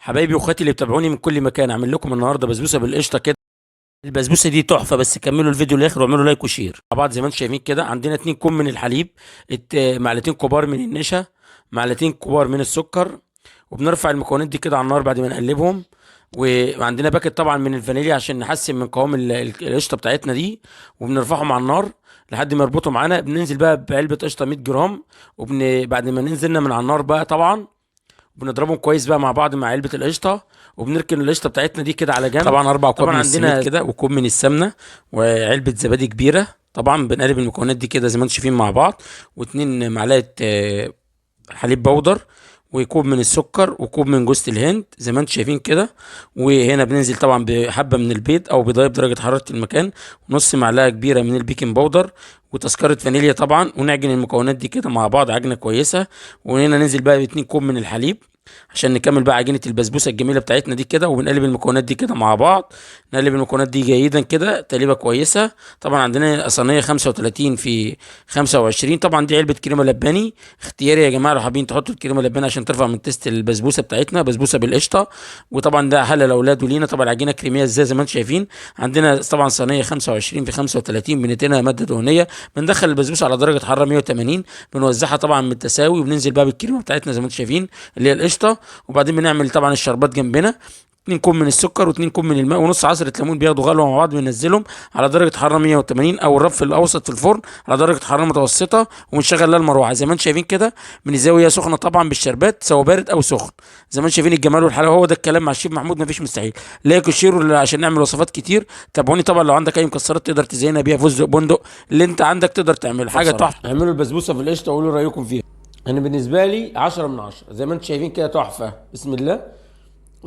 حبايبي واخواتي اللي بتابعوني من كل مكان، اعمل لكم النهارده بسبوسه بالقشطه كده. البسبوسه دي تحفه، بس كملوا الفيديو للاخر واعملوا لايك وشير مع بعض. زي ما انتم شايفين كده، عندنا 2 كوب من الحليب، معلقتين كبار من النشا، معلقتين كبار من السكر. وبنرفع المكونات دي كده على النار بعد ما نقلبهم. وعندنا باكت طبعا من الفانيليا عشان نحسن من قوام القشطه بتاعتنا دي. وبنرفعهم على النار لحد ما يربطوا معانا. بننزل بقى بعلبه قشطه 100 جرام. بعد ما ننزلنا من على النار بقى طبعا بنضربهم كويس بقى مع بعض مع علبه القشطه. وبنركن القشطه بتاعتنا دي كده على جنب. طبعا 4 كوب من السميد كده، وكوب من السمنه، وعلبه زبادي كبيره. طبعا بنقلب المكونات دي كده زي ما انتم شايفين مع بعض. واتنين معلقه حليب بودر، وكوب من السكر، وكوب من جوز الهند زي ما انتم شايفين كده. وهنا بننزل طبعا بحبه من البيض او بيضايه بدرجه حراره المكان، ونص معلقه كبيره من البيكنج باودر، وتذكره فانيليا طبعا. ونعجن المكونات دي كده مع بعض عجنه كويسه. وهنا ننزل بقى ب2 كوب من الحليب عشان نكمل بقى عجينه البسبوسه الجميله بتاعتنا دي كده. وبنقلب المكونات دي كده مع بعض. نقلب المكونات دي جيدا كده تقليبه كويسه. طبعا عندنا صينيه 35 في 25. طبعا دي علبه كريمه لباني اختياري يا جماعه، لو حابين تحطوا الكريمه اللباني عشان ترفع من تيست البسبوسه بتاعتنا، بسبوسه بالقشطه. وطبعا ده حل الاولاد ولينا. طبعا العجينه كريميه ازاي زي ما انتم شايفين. عندنا طبعا صينيه 25 في 35 بندهنها ماده دهنيه. بندخل البسبوسه على درجه حراره 180. بنوزعها طبعا بالتساوي، وبننزل بقى بالكريمه بتاعتنا زي ما انتم شايفين اللي هي القشطه. وبعدين بنعمل طبعا الشربات جنبنا. 2 كوب من السكر و2 كوب من الماء ونص عصره ليمون بياخدوا غلوه مع بعض. بننزلهم على درجه حراره 180 او الرف الاوسط في الفرن على درجه حراره متوسطه. ونشغل لها المروحه زي ما انتم شايفين كده. بنزاويه سخنه طبعا بالشربات، سواء بارد او سخن. زي ما انتم شايفين الجمال والحلاوه، هو ده الكلام مع الشيف محمود، مفيش مستحيل. لايك وشير عشان نعمل وصفات كتير. تابعوني طبعا لو عندك اي مكسرات تقدر تزينها بيها، فستق، بندق، اللي انت عندك تقدر تعمل حاجه تحفه. اعملوا البسبوسه بالقشطه وقولوا رايكم فيها. انا بالنسبه لي 10 من 10 زي ما انتم شايفين كده، تحفه. بسم الله.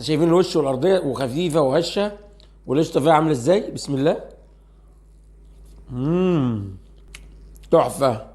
شايفين الوش والارضيه وخفيفه وهشه، والقشطه فيها عامله ازاي. بسم الله. تحفه.